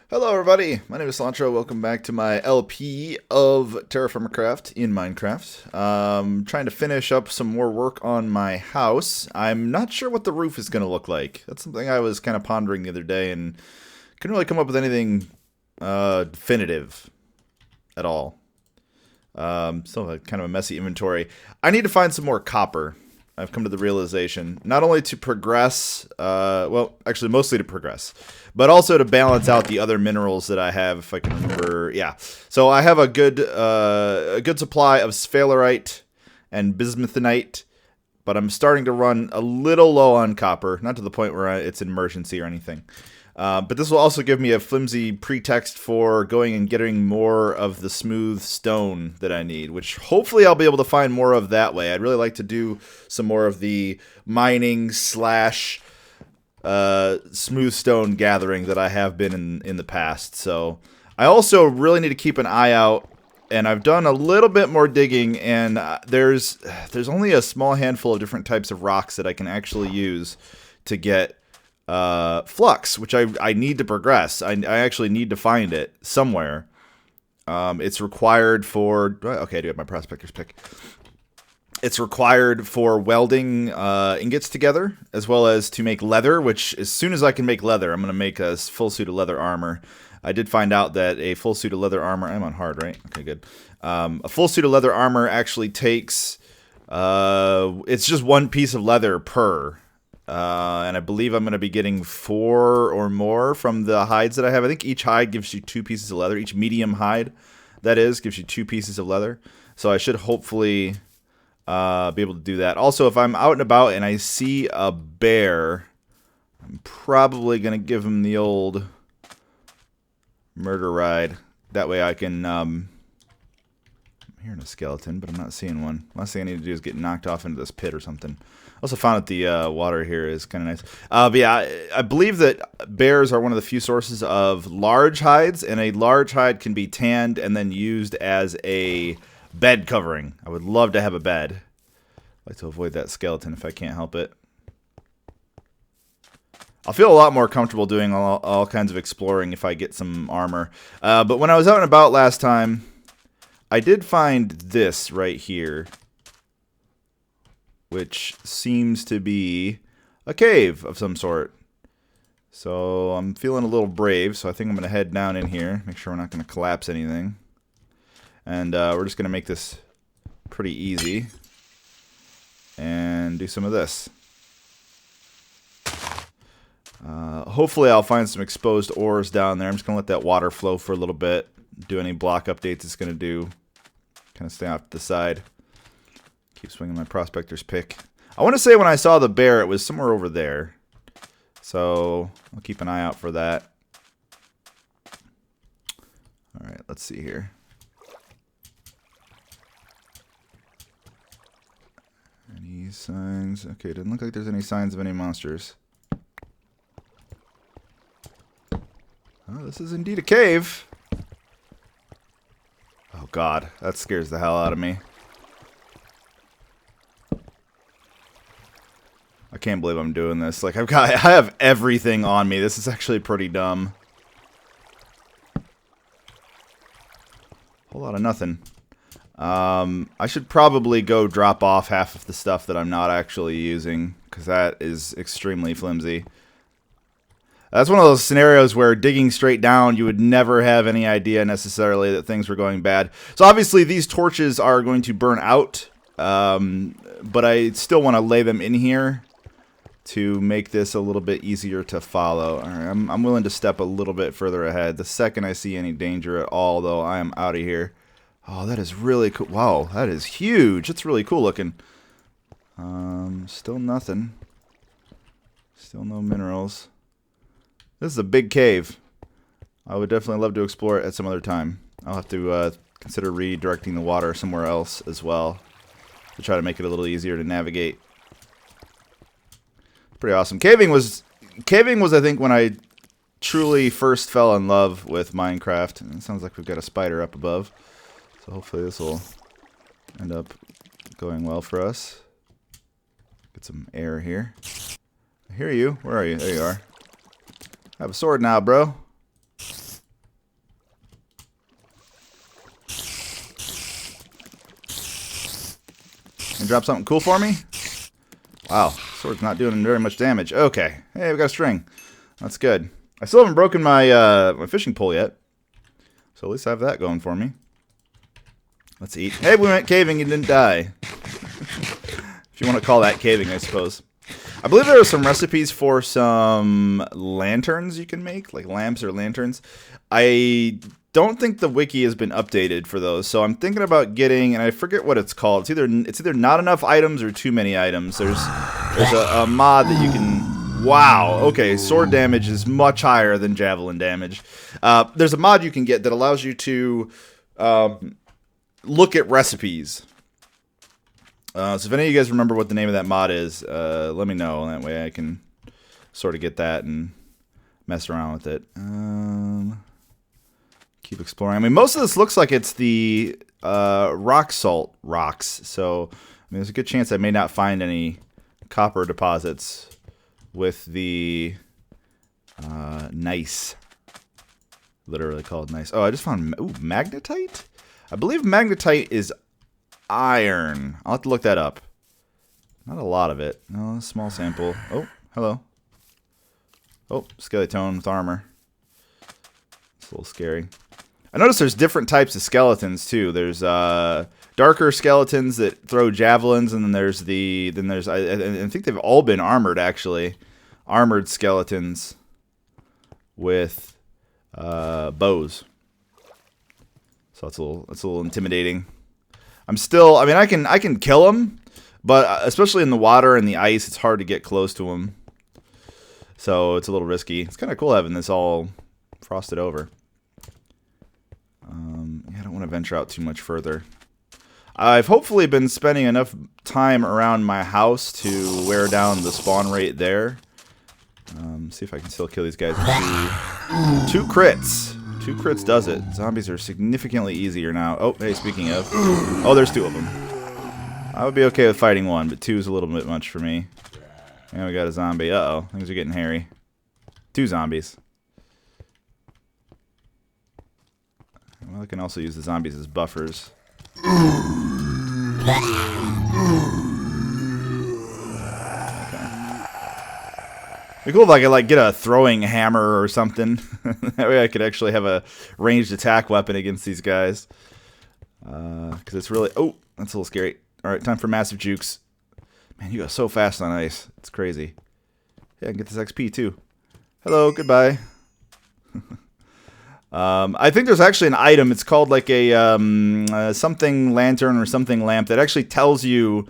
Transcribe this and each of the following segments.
Hello everybody, my name is Cilantro. Welcome back to my LP of TerraFirmaCraft in Minecraft. Trying to finish up some more work on my house. I'm not sure what the roof is going to look like. That's something I was kind of pondering the other day and couldn't really come up with anything definitive at all. Still kind of a messy inventory. I need to find some more copper. I've come to the realization, not only to progress, well, actually mostly to progress, but also to balance out the other minerals that I have, if I can remember. Yeah, so I have a good supply of sphalerite and bismuthinite, but I'm starting to run a little low on copper, not to the point where it's an emergency or anything. But this will also give me a flimsy pretext for going and getting more of the smooth stone that I need, which hopefully I'll be able to find more of that way. I'd really like to do some more of the mining slash smooth stone gathering that I have been in the past. So I also really need to keep an eye out, and I've done a little bit more digging, and there's only a small handful of different types of rocks that I can actually use to get flux, which I need to progress. I actually need to find it somewhere. It's required for... Okay, I do have my prospector's pick. It's required for welding ingots together, as well as to make leather, which as soon as I can make leather, I'm going to make a full suit of leather armor. I did find out that a full suit of leather armor... I'm on hard, right? Okay, good. A full suit of leather armor actually takes... it's just one piece of leather per... and I believe I'm going to be getting 4 or more from the hides that I have. I think each hide gives you 2 pieces of leather. Each medium hide, that is, gives you 2 pieces of leather. So I should hopefully be able to do that. Also, if I'm out and about and I see a bear, I'm probably going to give him the old murder ride. That way I can... I'm hearing a skeleton, but I'm not seeing one. Last thing I need to do is get knocked off into this pit or something. Also found that the water here is kind of nice. But yeah, I believe that bears are one of the few sources of large hides, and a large hide can be tanned and then used as a bed covering. I would love to have a bed. I'd like to avoid that skeleton if I can't help it. I'll feel a lot more comfortable doing all kinds of exploring if I get some armor. But when I was out and about last time, I did find this right here, which seems to be a cave of some sort. So I'm feeling a little brave, so I think I'm going to head down in here, make sure we're not going to collapse anything. And we're just going to make this pretty easy and do some of this. Hopefully I'll find some exposed ores down there. I'm just going to let that water flow for a little bit, do any block updates it's going to do, kind of stay off to the side. Keep swinging my prospector's pick. I want to say when I saw the bear, it was somewhere over there. So I'll keep an eye out for that. Alright, let's see here. Any signs? Okay, doesn't look like there's any signs of any monsters. Oh, this is indeed a cave. Oh god, that scares the hell out of me. I can't believe I'm doing this. Like, I have everything on me. This is actually pretty dumb. Whole lot of nothing. I should probably go drop off half of the stuff that I'm not actually using, because that is extremely flimsy. That's one of those scenarios where digging straight down, you would never have any idea necessarily that things were going bad. So obviously these torches are going to burn out, but I still want to lay them in here to make this a little bit easier to follow. All right, I'm willing to step a little bit further ahead. The second I see any danger at all, though, I am out of here. Oh, that is really cool. Wow, that is huge. It's really cool looking. Still nothing. Still no minerals. This is a big cave. I would definitely love to explore it at some other time. I'll have to consider redirecting the water somewhere else as well to try to make it a little easier to navigate. Pretty awesome. Caving was I think when I truly first fell in love with Minecraft. And it sounds like we've got a spider up above. So hopefully this will end up going well for us. Get some air here. I hear you. Where are you? There you are. I have a sword now, bro. And drop something cool for me? Wow, sword's not doing very much damage. Okay, hey, we got a string. That's good. I still haven't broken my my fishing pole yet, so at least I have that going for me. Let's eat. Hey, we went caving and didn't die. If you want to call that caving, I suppose. I believe there are some recipes for some lanterns you can make, like lamps or lanterns. I don't think the wiki has been updated for those, so I'm thinking about getting, and I forget what it's called. It's either not enough items or too many items. There's a mod that you can. Wow. Okay, sword damage is much higher than javelin damage. There's a mod you can get that allows you to look at recipes. So if any of you guys remember what the name of that mod is, let me know. That way I can sort of get that and mess around with it. Keep exploring. I mean, most of this looks like it's the rock salt rocks. So, I mean, there's a good chance I may not find any copper deposits with the gneiss. Literally called gneiss. Oh, I just found magnetite? I believe magnetite is iron. I'll have to look that up. Not a lot of it. No, a small sample. Oh, hello. Oh, skeleton with armor. It's a little scary. I noticed there's different types of skeletons too. There's darker skeletons that throw javelins, and then there's I think they've all been armored actually. Armored skeletons with bows. So it's a little intimidating. I mean, I can kill them, but especially in the water and the ice, it's hard to get close to them. So it's a little risky. It's kind of cool having this all frosted over. Yeah, I don't want to venture out too much further. I've hopefully been spending enough time around my house to wear down the spawn rate there. See if I can still kill these guys. Two crits. 2 crits does it. Zombies are significantly easier now. Oh, hey, speaking of. Oh, there's 2 of them. I would be okay with fighting 1, but 2 is a little bit much for me. And we got a zombie. Uh-oh. Things are getting hairy. 2 zombies. Well, I can also use the zombies as buffers. It'd be cool if I could like get a throwing hammer or something. That way I could actually have a ranged attack weapon against these guys. Because it's really... Oh, that's a little scary. Alright, time for massive jukes. Man, you go so fast on ice. It's crazy. Yeah, I can get this XP too. Hello, goodbye. I think there's actually an item. It's called like a something lantern or something lamp that actually tells you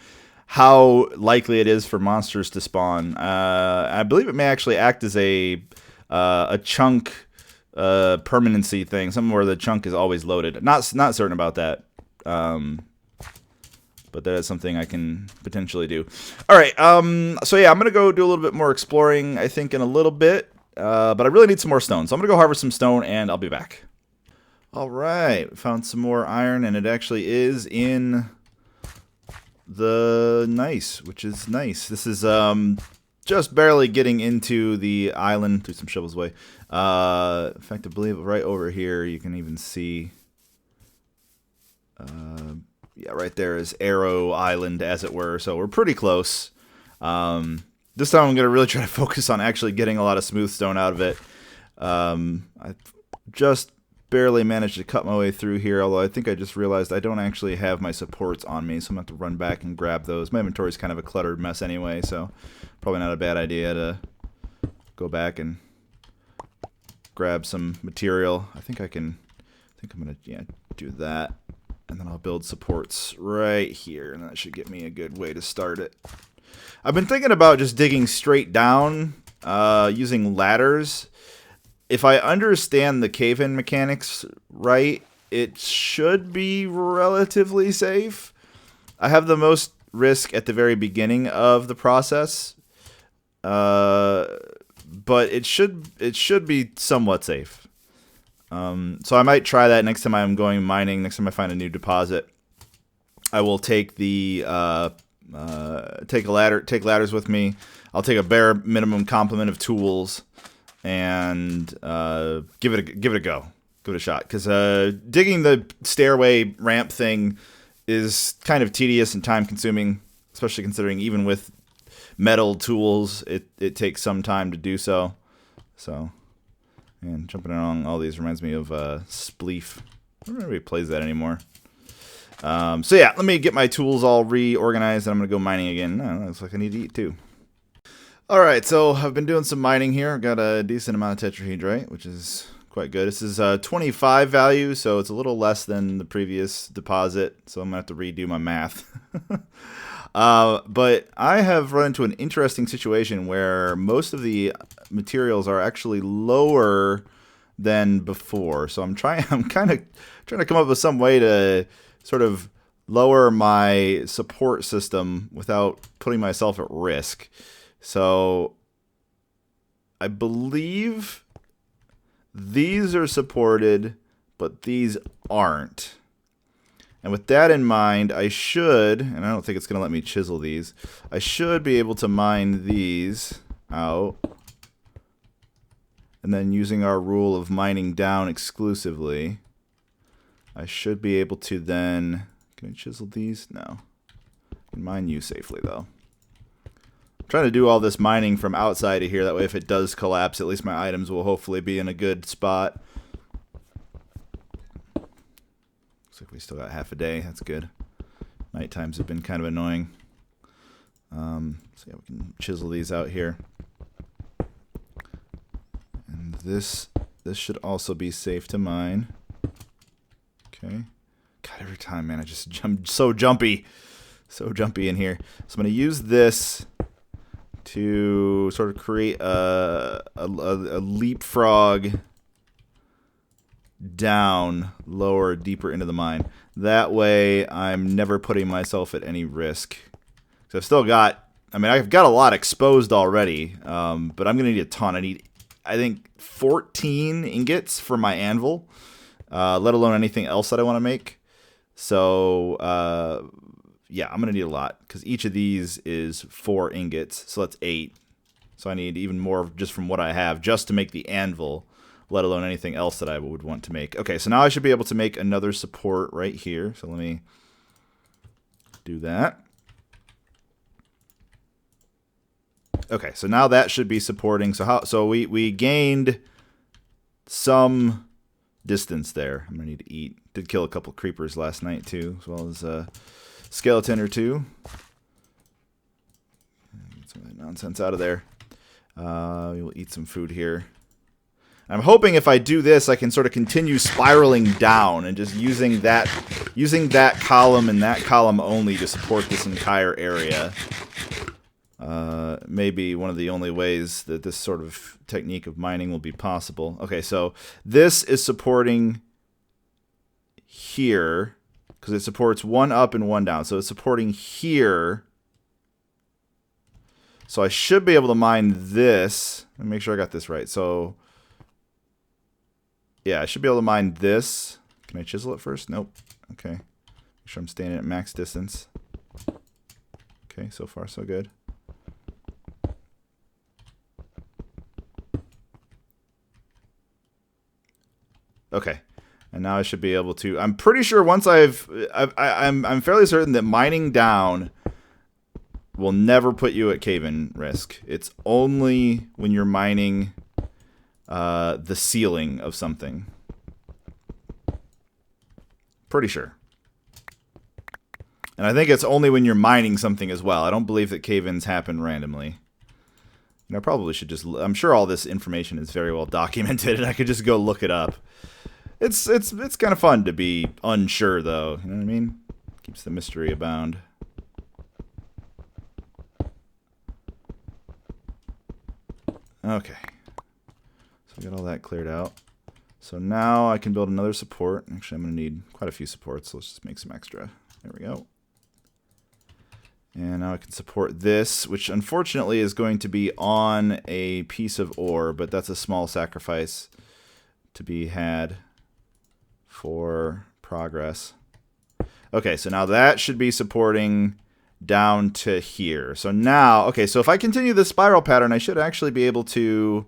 how likely it is for monsters to spawn. I believe it may actually act as a chunk permanency thing, something where the chunk is always loaded. Not certain about that, but that is something I can potentially do. All right, so yeah, I'm gonna go do a little bit more exploring, I think, in a little bit, but I really need some more stone, so I'm gonna go harvest some stone, and I'll be back. All right, found some more iron, and it actually is in the gneiss, which is nice. This is just barely getting into the island. Threw some shovels away. In fact, I believe right over here you can even see. Yeah, right there is Arrow Island, as it were. So we're pretty close. This time I'm gonna really try to focus on actually getting a lot of smooth stone out of it. I just barely managed to cut my way through here, although I think I just realized I don't actually have my supports on me, so I'm going to have to run back and grab those. My inventory's kind of a cluttered mess anyway, so probably not a bad idea to go back and grab some material. I think I'm going to do that, and then I'll build supports right here, and that should get me a good way to start it. I've been thinking about just digging straight down using ladders. If I understand the cave-in mechanics right, it should be relatively safe. I have the most risk at the very beginning of the process, but it should be somewhat safe. So I might try that next time I'm going mining. Next time I find a new deposit, I will take the take ladders with me. I'll take a bare minimum complement of tools. And give it a go. Give it a shot. Because digging the stairway ramp thing is kind of tedious and time consuming, especially considering even with metal tools, it takes some time to do so. So, and jumping along all these reminds me of Spleef. I don't know if anybody plays that anymore. So yeah, let me get my tools all reorganized and I'm going to go mining again. Oh, looks like I need to eat too. Alright, so I've been doing some mining here. I've got a decent amount of tetrahedrite, which is quite good. This is 25 value, so it's a little less than the previous deposit, so I'm going to have to redo my math. But I have run into an interesting situation where most of the materials are actually lower than before. So I'm kind of trying to come up with some way to sort of lower my support system without putting myself at risk. So I believe these are supported, but these aren't. And with that in mind, I should, and I don't think it's going to let me chisel these, I should be able to mine these out. And then using our rule of mining down exclusively, I should be able to then, can I chisel these? No. I can mine you safely though. I'm trying to do all this mining from outside of here, that way if it does collapse, at least my items will hopefully be in a good spot. Looks like we still got half a day, that's good. Night times have been kind of annoying. So yeah, we can chisel these out here. And this should also be safe to mine. Okay. God, every time, man, I'm so jumpy. So jumpy in here. So I'm going to use this to sort of create a leapfrog down, lower, deeper into the mine. That way, I'm never putting myself at any risk. So I've still got, I mean, I've got a lot exposed already, but I'm going to need a ton. I need, I think, 14 ingots for my anvil, let alone anything else that I want to make. So, yeah, I'm going to need a lot because each of these is 4 ingots, so that's 8. So I need even more just from what I have just to make the anvil, let alone anything else that I would want to make. Okay, so now I should be able to make another support right here. So let me do that. Okay, so now that should be supporting. So we gained some distance there. I'm going to need to eat. Did kill a couple creepers last night too, as well as skeleton or two. Get some of that nonsense out of there. We will eat some food here. I'm hoping if I do this, I can sort of continue spiraling down and just using that column and that column only to support this entire area. Maybe one of the only ways that this sort of technique of mining will be possible. Okay, so this is supporting here because it supports 1 up and 1 down. So it's supporting here. So I should be able to mine this. Let me make sure I got this right. So yeah, I should be able to mine this. Can I chisel it first? Nope. Okay. Make sure I'm staying at max distance. Okay, so far so good. Okay. And now I should be able to, I'm pretty sure once I'm fairly certain that mining down will never put you at cave-in risk. It's only when you're mining the ceiling of something. Pretty sure. And I think it's only when you're mining something as well. I don't believe that cave-ins happen randomly. And I probably should just, I'm sure all this information is very well documented and I could just go look it up. It's kind of fun to be unsure though, you know what I mean? Keeps the mystery abound. Okay. So we got all that cleared out. So now I can build another support. Actually, I'm going to need quite a few supports, so let's just make some extra. There we go. And now I can support this, which unfortunately is going to be on a piece of ore, but that's a small sacrifice to be had for progress. Okay, so now that should be supporting down to here. So now, okay, so if I continue this spiral pattern, I should actually be able to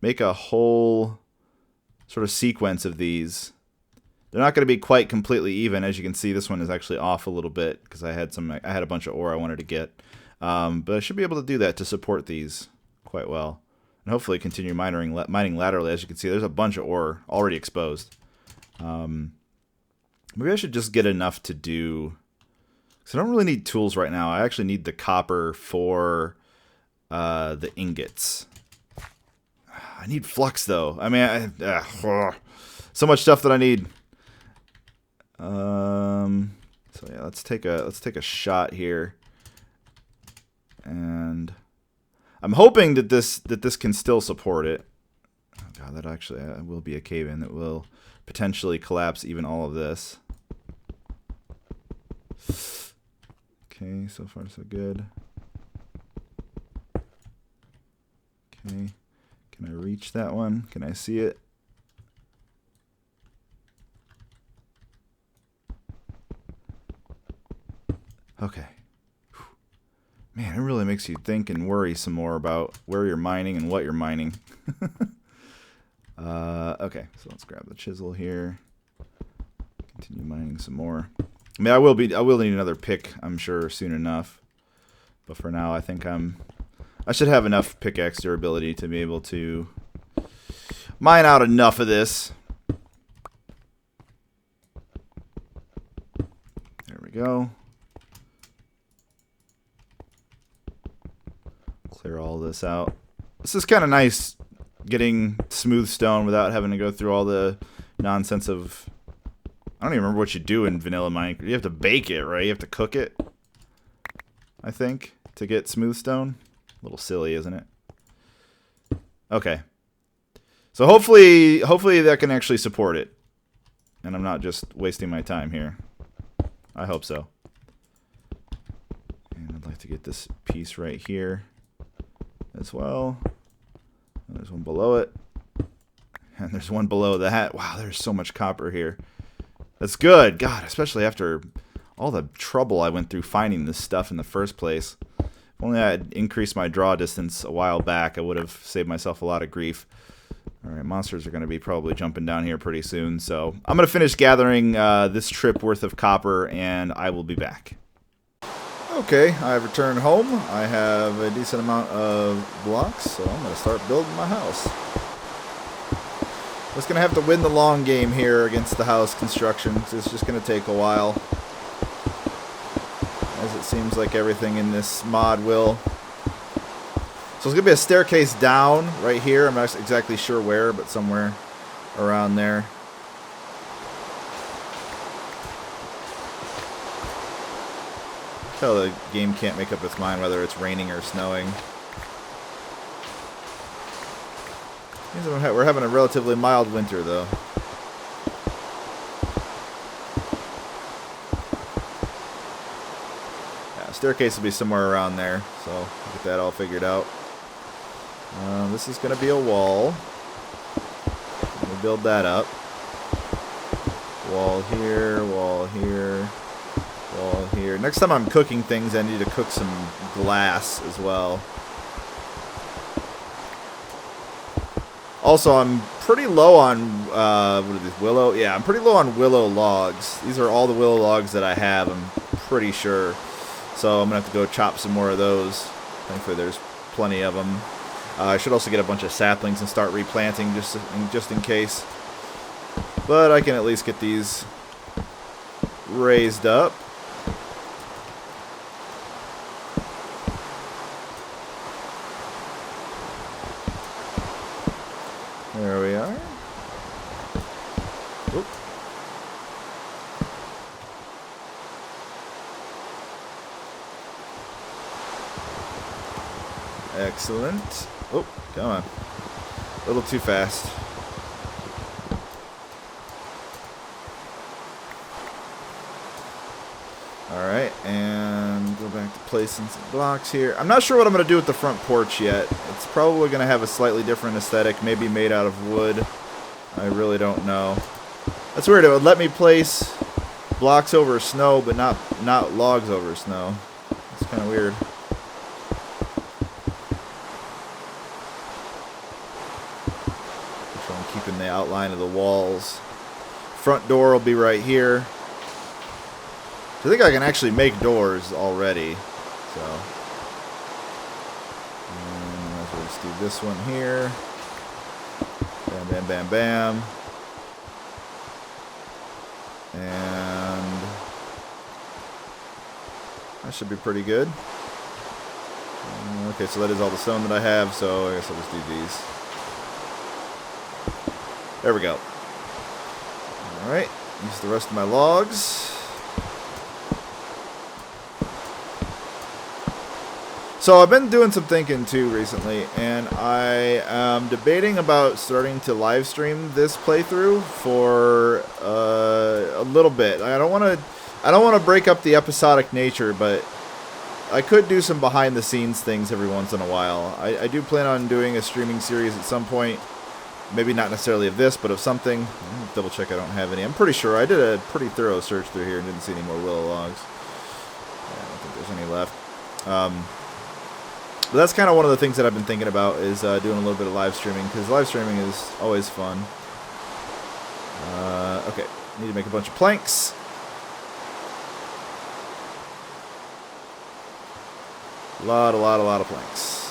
make a whole sort of sequence of these They're not going to be quite completely even. As you can see, this one is actually off a little bit because I had a bunch of ore I wanted to get. But I should be able to do that to support these quite well. And hopefully continue mining laterally. As you can see, there's a bunch of ore already exposed. Maybe I should just get enough to do... So I don't really need tools right now. I actually need the copper for the ingots. I need flux, though. I mean, so much stuff that I need. So yeah, let's take a shot here. And I'm hoping that this can still support it. Oh god, that actually will be a cave-in that will potentially collapse even all of this. Okay, so far so good. Okay, can I reach that one? Can I see it? Okay. Man, it really makes you think and worry some more about where you're mining and what you're mining. Okay, so let's grab the chisel here. Continue mining some more. I mean, I will need another pick, I'm sure, soon enough. But for now, I think I should have enough pickaxe durability to be able to mine out enough of this. There we go. Clear all this out. This is kind of nice, getting smooth stone without having to go through all the nonsense of... I don't even remember what you do in vanilla Minecraft. You have to bake it, right? You have to cook it, I think, to get smooth stone. A little silly, isn't it? Okay. So hopefully that can actually support it. And I'm not just wasting my time here. I hope so. And I'd like to get this piece right here as well. And there's one below it. And there's one below that. Wow, there's so much copper here. That's good. God, especially after all the trouble I went through finding this stuff in the first place. If only I had increased my draw distance a while back, I would have saved myself a lot of grief. Alright, monsters are going to be probably jumping down here pretty soon, so I'm going to finish gathering this trip worth of copper, and I will be back. Okay, I've returned home. I have a decent amount of blocks, so I'm going to start building my house. I'm just going to have to win the long game here against the house construction. It's just going to take a while, as it seems like everything in this mod will. So there's going to be a staircase down right here. I'm not exactly sure where, but somewhere around there. Tell the game can't make up its mind whether it's raining or snowing. We're having a relatively mild winter, though. Yeah, staircase will be somewhere around there, so we'll get that all figured out. This is going to be a wall. Let me build that up. Wall here, wall here, wall here. Next time I'm cooking things, I need to cook some glass as well. Also, I'm pretty low on, what are these, willow? Yeah, I'm pretty low on willow logs. These are all the willow logs that I have, I'm pretty sure. So I'm going to have to go chop some more of those. Thankfully, there's plenty of them. I should also get a bunch of saplings and start replanting just in case. But I can at least get these raised up. There we are. Oop. Excellent. Oh, come on. A little too fast. Alright, and go back to placing some blocks here. I'm not sure what I'm going to do with the front porch yet. It's probably going to have a slightly different aesthetic, maybe made out of wood. I really don't know. That's weird. It would let me place blocks over snow, but not logs over snow. It's kind of weird. Keeping the outline of the walls front door will be right here. So I think I can actually make doors already. So let's just do this one here. Bam, bam, bam, bam. And that should be pretty good. Okay, so that is all the stone that I have, so I guess I'll just do these. There we go. Alright, use the rest of my logs. So I've been doing some thinking too recently, and I am debating about starting to live stream this playthrough for a little bit. I don't want to break up the episodic nature, but I could do some behind the scenes things every once in a while. I do plan on doing a streaming series at some point. Maybe not necessarily of this, but of something. Double check I don't have any. I'm pretty sure I did a pretty thorough search through here and didn't see any more willow logs. I don't think there's any left. But that's kind of one of the things that I've been thinking about is doing a little bit of live streaming, because live streaming is always fun. Okay, need to make a bunch of planks. A lot of planks.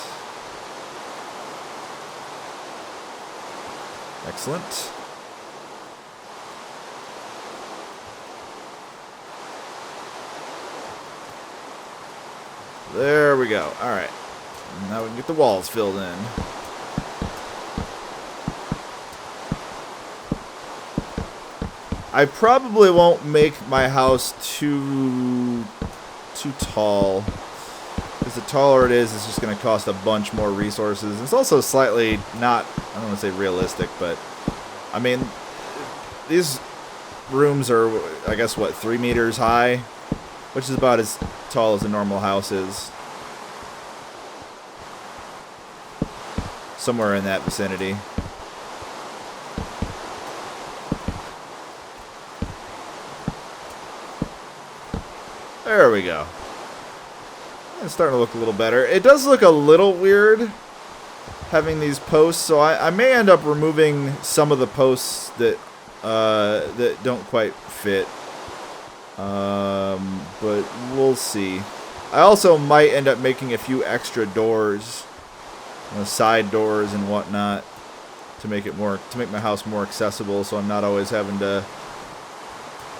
Excellent. There we go. All right. Now we can get the walls filled in. I probably won't make my house too tall. Because the taller it is, it's just going to cost a bunch more resources. It's also slightly not, I don't want to say realistic, but I mean, these rooms are, I guess, what, 3 meters high? Which is about as tall as a normal house is. Somewhere in that vicinity. There we go. It's starting to look a little better. It does look a little weird having these posts, so I may end up removing some of the posts that that don't quite fit. But we'll see. I also might end up making a few extra doors, side doors and whatnot, to make my house more accessible, so I'm not always having to.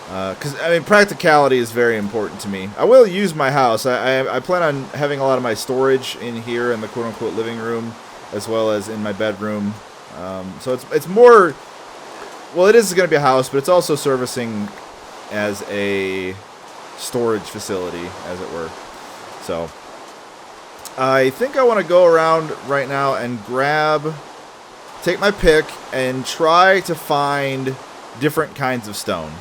Because I mean, practicality is very important to me. I will use my house. I plan on having a lot of my storage in here in the quote-unquote living room, as well as in my bedroom. So it's more. Well, it is going to be a house, but it's also servicing as a storage facility, as it were. So I think I want to go around right now and take my pick and try to find different kinds of stone.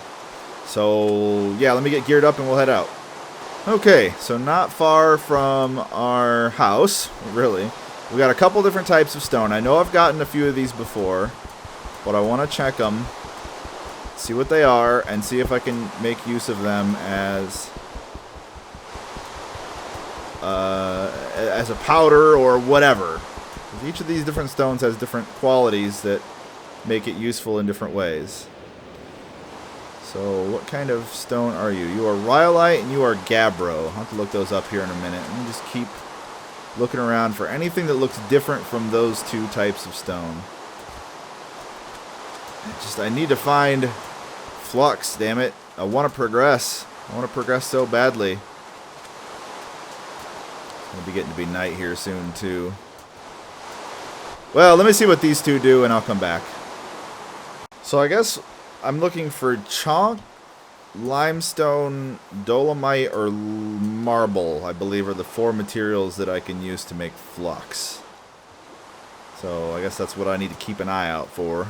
So yeah, let me get geared up and we'll head out. Okay, so not far from our house, really. We got a couple different types of stone. I know I've gotten a few of these before, but I want to check them, see what they are, and see if I can make use of them as a powder or whatever. Each of these different stones has different qualities that make it useful in different ways. So what kind of stone are you? You are rhyolite and you are gabbro. I'll have to look those up here in a minute. Let me just keep looking around for anything that looks different from those two types of stone. I need to find flux, damn it. I want to progress. I want to progress so badly. It's going to be getting to be night here soon, too. Well, let me see what these two do, and I'll come back. So I guess I'm looking for chalk, limestone, dolomite, or marble, I believe, are the 4 materials that I can use to make flux. So I guess that's what I need to keep an eye out for.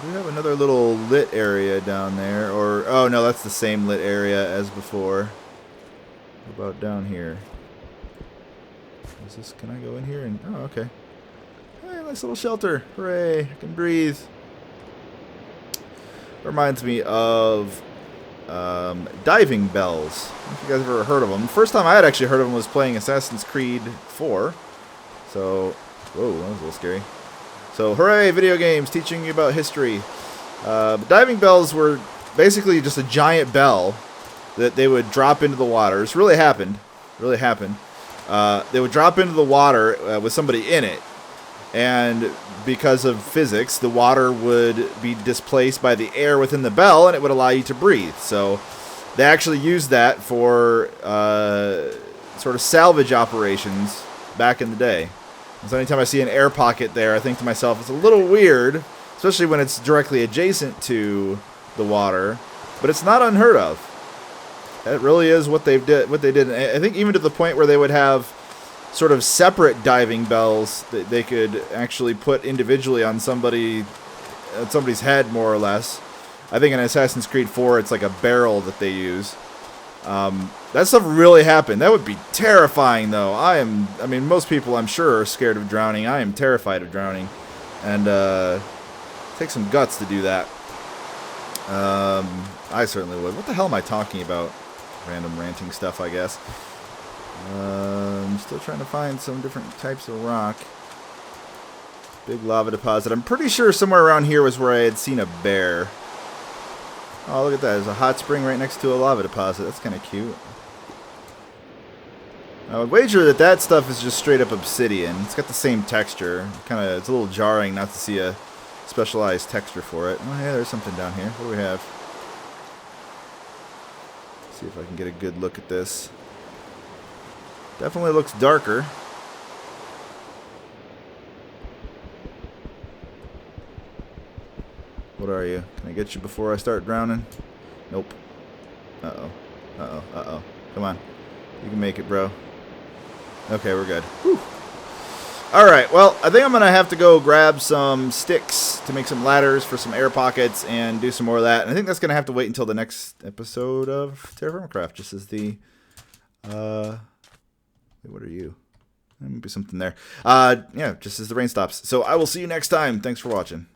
We have another little lit area down there, or oh no, that's the same lit area as before. What about down here? Is this? Can I go in here and? Oh, okay. Hey, nice little shelter! Hooray! I can breathe. Reminds me of diving bells. I don't know if you guys have ever heard of them. First time I had actually heard of them was playing Assassin's Creed 4. So, whoa, that was a little scary. So, hooray, video games, teaching you about history. Diving bells were basically just a giant bell that they would drop into the water. This really happened. Really happened. They would drop into the water with somebody in it. And because of physics, the water would be displaced by the air within the bell, and it would allow you to breathe. So they actually used that for sort of salvage operations back in the day. And so anytime I see an air pocket there, I think to myself, it's a little weird, especially when it's directly adjacent to the water. But it's not unheard of. That really is what they did. I think even to the point where they would have sort of separate diving bells that they could actually put individually on somebody's head, more or less. I think in Assassin's Creed 4, it's like a barrel that they use. That stuff really happened. That would be terrifying, though. I mean, most people, I'm sure, are scared of drowning. I am terrified of drowning. And, it takes some guts to do that. I certainly would. What the hell am I talking about? Random ranting stuff, I guess. I'm still trying to find some different types of rock. Big lava deposit. I'm pretty sure somewhere around here was where I had seen a bear. Oh, look at that. There's a hot spring right next to a lava deposit. That's kind of cute. I would wager that that stuff is just straight up obsidian. It's got the same texture. It's a little jarring not to see a specialized texture for it. Oh, yeah, there's something down here. What do we have? Let's see if I can get a good look at this. Definitely looks darker. What are you? Can I get you before I start drowning? Nope. Uh-oh. Uh-oh. Uh-oh. Come on. You can make it, bro. Okay, we're good. Whew. Alright, well, I think I'm going to have to go grab some sticks to make some ladders for some air pockets and do some more of that. And I think that's going to have to wait until the next episode of TerraFirmaCraft, just as the... What are you? There might be something there. Yeah, just as the rain stops. So I will see you next time. Thanks for watching.